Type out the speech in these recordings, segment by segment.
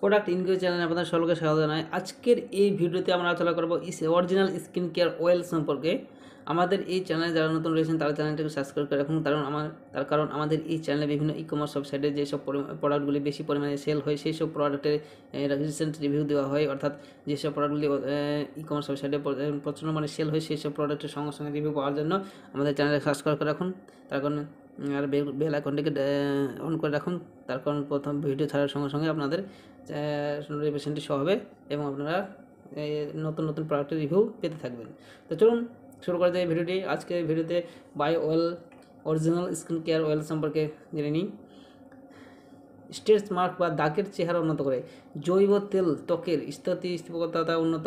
Product ইনকিউ চ্যানেলে আপনাদের সকলকে স্বাগত জানাই। আজকের এই ভিডিওতে আমরা আলোচনা করব অরিজিনাল স্কিন কেয়ার অয়েল সম্পর্কে। আমাদের এই চ্যানেলে যারা নতুন রয়েছেন তারা চ্যানেলটাকে সাবস্ক্রাইব করে রাখুন, কারণ আমাদের এই চ্যানেলে বিভিন্ন ই কমার্স ওয়েবসাইটে যেসব প্রোডাক্টগুলি বেশি পরিমাণে সেল হয় সেই সব প্রোডাক্টের রিসেন্ট রিভিউ দেওয়া হয়, অর্থাৎ যেসব প্রোডাক্টগুলি ই কমার্স ওয়েবসাইটে প্রচণ্ড মানে সেল হয় সেই সব প্রোডাক্টের সঙ্গে সঙ্গে রিভিউ পাওয়ার জন্য আমাদের চ্যানেলে সাবস্ক্রাইব করে রাখুন। তার কারণে আর বেল আইকনটিকে অন করে রাখুন, তার কারণ প্রথম ভিডিও ছাড়ার সঙ্গে সঙ্গে আপনাদের নোটিফিকেশনটি শো হবে এবং আপনারা নতুন নতুন প্রোডাক্টের রিভিউ পেতে থাকবেন। তো চলুন শুরু করা যায় ভিডিওটি। আজকে ভিডিওতে by oil original skin care oil সম্পর্কে জেনে নিই। স্ট্রেচ মার্ক বা দাগের চেহারা উন্নত করে। জৈব তেল ত্বকের স্থিতিস্থাপকতা উন্নত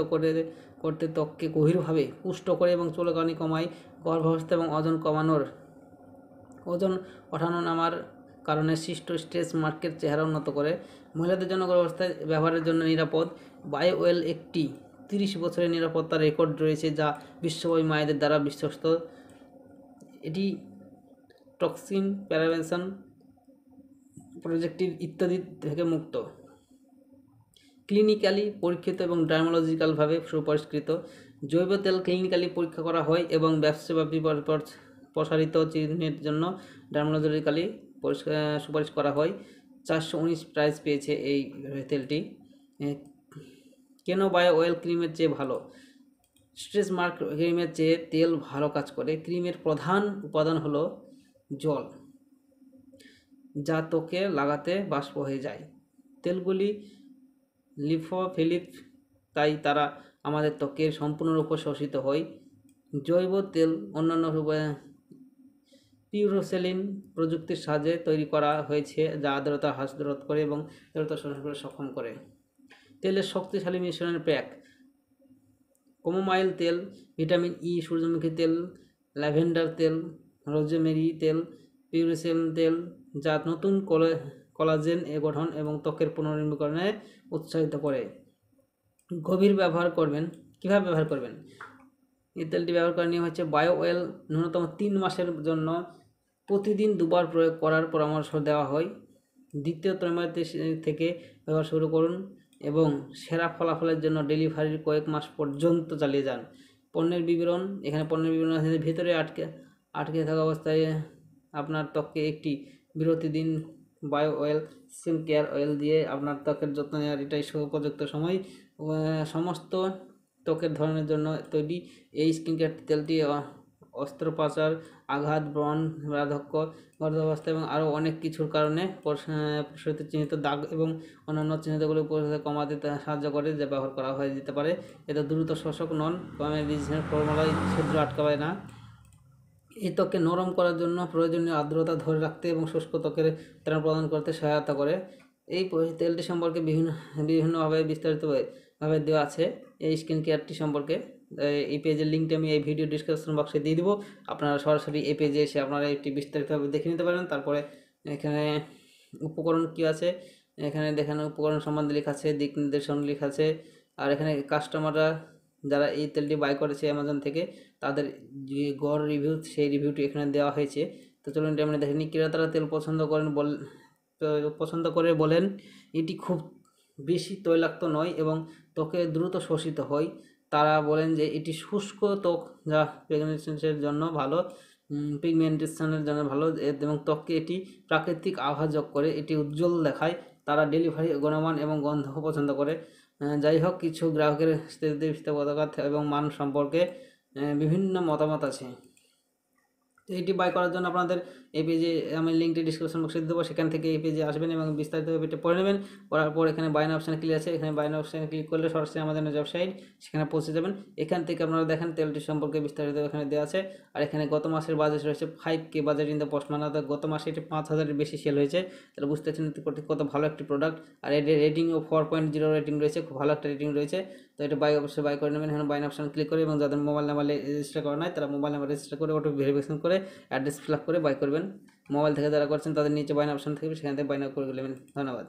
করতে ত্বককে গভীরভাবে পুষ্ট করে এবং চুলকানি কমায়। গর্ভাবস্থা এবং ওজন ওঠানো নামার কারণে সৃষ্ট স্ট্রেচ মার্কের চেহারা উন্নত করে। মহিলাদের জন্য গর্ভাবস্থায় ব্যবহারের জন্য নিরাপদ। বাই অয়েল একটি 30 বছরের নিরাপত্তার রেকর্ড রয়েছে, যা বিশ্বব্যাপী মায়েদের দ্বারা বিশ্বস্ত। এটি টক্সিন, প্যারাবেনশন, প্রজেক্টিভ ইত্যাদি থেকে মুক্ত। ক্লিনিক্যালি পরীক্ষিত এবং ডার্মোলজিক্যালভাবে সুপরিষ্কৃত। জৈব তেল ক্লিনিক্যালি পরীক্ষা করা হয় এবং ব্যবসাব্যাপী প্রসারিত চিহ্নের জন্য ডার্মোলজিক্যালি সুপারিশ করা হয়। 419 প্রাইস পেয়েছে এই তেলটি। কেন বাই অয়েল ক্রিমের চেয়ে ভালো? স্ট্রেচ মার্ক ক্রিমের চেয়ে তেল ভালো কাজ করে। ক্রিমের প্রধান উপাদান হলো জল, যা ত্বকে লাগাতে বাষ্প হয়ে যায়। তেলগুলি লিপোফিলিক, তাই তারা আমাদের ত্বকের সম্পূর্ণরূপে শোষিত হয়। জৈব তেল অন্যান্য পিউরোসেলিন প্রযুক্তির সাহায্যে তৈরি করা হয়েছে, যা আর্দ্রতা হ্রাস রোধ করে এবং আর্দ্রতা শোষণ করে সক্ষম করে। তেলের শক্তিশালী মিশ্রণের প্যাক: ক্যামোমাইল তেল, ভিটামিন ই, সূর্যমুখী তেল, ল্যাভেন্ডার তেল, রোজমেরি তেল, পিউরিসেল তেল, যা নতুন কোলাজেন গঠন এবং ত্বকের পুনর্নবীকরণে উৎসাহিত করে। গভীর ব্যবহার করবেন। কীভাবে ব্যবহার করবেন? এই তেলটি ব্যবহার করার নিয়ম হচ্ছে, বায়ো অয়েল ন্যূনতম 3 মাসের জন্য প্রতিদিন 2 বার প্রয়োগ করার পরামর্শ দেওয়া হয়। দ্বিতীয় ত্রৈমাসিক থেকে ব্যবহার শুরু করুন এবং সেরা ফলাফলের জন্য ডেলিভারির কয়েক মাস পর্যন্ত চালিয়ে যান। পণ্যের বিবরণ: এখানে পণ্যের বিবরণ আছে, ভিতরে আটকে থাকা অবস্থায় আপনার ত্বককে একটি বিরতি দিন। Bio oil skin care oil দিয়ে আপনার ত্বকের যত্ন নেওয়ার এটাই উপযুক্ত সময়। সমস্ত ত্বকের ধরনের জন্য তৈরি এই স্কিন কেয়ার তেলটি অস্ত্রোপচার, আঘাত, ব্রণ, বার্ধক্য, গর্ভাবস্থা এবং আরও অনেক কিছুর কারণে প্রসারিত চিহ্নিত দাগ এবং অন্যান্য চিহ্নিতগুলি কমাতে সাহায্য করে, যা ব্যবহার করা হয়ে যেতে পারে। এতে দ্রুত শোষক নন, কমে ডিজনের ফর্মুলায় ছিদ্র আটকাবে না। এই ত্বককে নরম করার জন্য প্রয়োজনীয় আর্দ্রতা ধরে রাখতে এবং শুষ্ক ত্বকের ত্রাণ প্রদান করতে সহায়তা করে। এই তেলটি সম্পর্কে বিভিন্নভাবে বিস্তারিতভাবে দেওয়া আছে এই স্কিন কেয়ারটি সম্পর্কে। এই পেজের লিঙ্কটি আমি এই ভিডিও ডিসক্রিপশন বক্সে দিয়ে দিব। আপনারা সরাসরি এই পেজে এসে আপনারা এটি বিস্তারিতভাবে দেখে নিতে পারেন। তারপরে এখানে উপকরণ কী আছে, এখানে দেখেন উপকরণ সম্বন্ধে লেখা আছে, দিক নির্দেশন লেখা আছে। আর এখানে কাস্টমাররা যারা এই তেলটি বাই করেছে অ্যামাজন থেকে, তাদের যে গড় রিভিউ, সেই রিভিউটি এখানে দেওয়া হয়েছে। তো চলুন এটা আমরা দেখে নিই। ক্রেতারা তেল পছন্দ করে বলেন এটি খুব বেশি তৈলাক্ত নয় এবং ত্বকে দ্রুত শোষিত হয়। তারা বলেন যে এটি শুষ্ক ত্বক, যা প্রেগনেন্সির জন্য ভালো, পিগমেন্টেশনের জন্য ভালো এবং ত্বককে এটি প্রাকৃতিক আভা যোগ করে, এটি উজ্জ্বল দেখায়। তারা ডেলিভারি গুণমান এবং গন্ধ পছন্দ করে। যাই হোক, কিছু গ্রাহকের স্থিতিস্থাপকতা এবং মান সম্পর্কে বিভিন্ন মতামত আছে। এইটি বাই করার জন্য আপনাদের এই পেজে আমি লিঙ্কটি ডিসক্রিপশন বক্সে দেবো, সেখান থেকে এই পেজে আসবেন এবং বিস্তারিতভাবে এটা পড়ে নেবেন। পড়ার পর এখানে বাইন অপশানে ক্লিক আছে, এখানে বাইন অপশানে ক্লিক করলে সরাসরি আমাদের ওয়েবসাইট, সেখানে পৌঁছে যাবেন। এখান থেকে আপনারা দেখেন তেলটি সম্পর্কে বিস্তারিত এখানে দেওয়া আছে। আর এখানে গত মাসের বাজেট রয়েছে 5K budget in the post, মানে গত মাসে এটি 5000-এর বেশি সেল হয়েছে। তাহলে বুঝতে পারছেন কত ভালো একটি প্রোডাক্ট। আর এর রেটিংও 4.0 রেটিং রয়েছে, খুব ভালো একটা রেটিং রয়েছে। তো এটা অবশ্যই বাই করে নেবেন। এখানে বাইন অপশানে ক্লিক করে এবং যাদের মোবাইল নাম্বার রেজিস্টার করা নাই, তারা মোবাইল নাম্বার রেজিস্টার করে ওটা ভেরিফিকেশন করে অ্যাড্রেস ফিল আপ করে বাই করবেন। মোবাইল থেকে যারা করছেন তাদের নিচে বাইন অপশান থাকবে, সেখান থেকে বাইন আপ করে নেবেন। ধন্যবাদ।